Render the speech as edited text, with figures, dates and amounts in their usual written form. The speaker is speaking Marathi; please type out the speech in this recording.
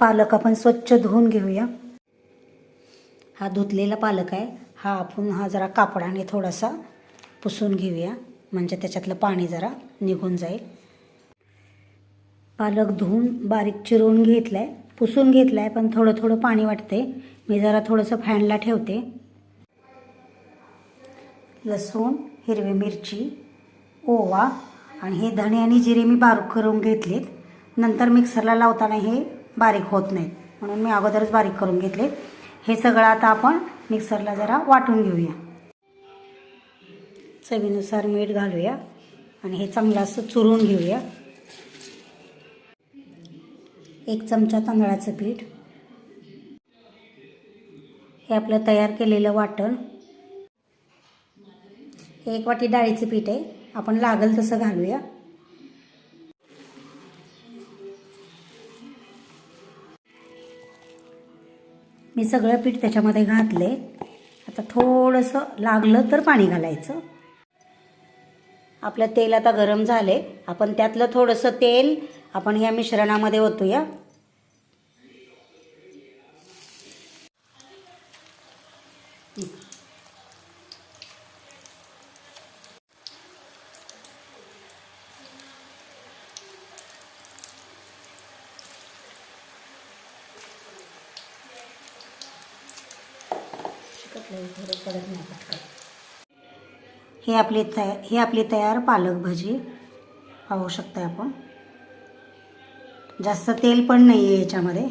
पालक आपण स्वच्छ धुवून घेऊया। हा धुतलेला पालक आहे, हा जरा कापडाने थोडासा पुसून घेऊया, म्हणजे त्याच्यातलं पाणी जरा निघून जाईल। पालक धुवून बारीक चिरून घेतला आहे, पुसून घेतला आहे, पण थोडं थोडं पाणी वाटते। मी जरा थोडंसं फॅनला ठेवते। लसूण, हिरवी मिरची, ओवा आणि हे धणे आणि जिरे मी बारीक करून घेतलेत। नंतर मिक्सरला लावताना हे बारीक होत नाहीत, म्हणून मी अगोदरच बारीक करून घेतले। हे सगळं आता आपण मिक्सरला जरा वाटून घेऊया। चवीनुसार मीठ घालूया आणि हे चांगलं असं चुरून घेऊया। 1 चमचा तांदळाचं पीठ, हे आपलं तयार केलेलं वाटण, 1 वाटी डाळीचं पीठ आहे, आपण लागल तसं घालूया। मी सगळं पीठ त्याच्यामध्ये घातले। आता थोडंसं लागलं तर पाणी घालायचं। आपलं तेल आता गरम झाले, आपण त्यातलं थोडंसं तेल आपण ह्या मिश्रणामध्ये ओतूया। हे आपली तयार पालक भाजी पाहू शकता आपण। जास्त तेल पण नाही आहे याच्यामध्ये।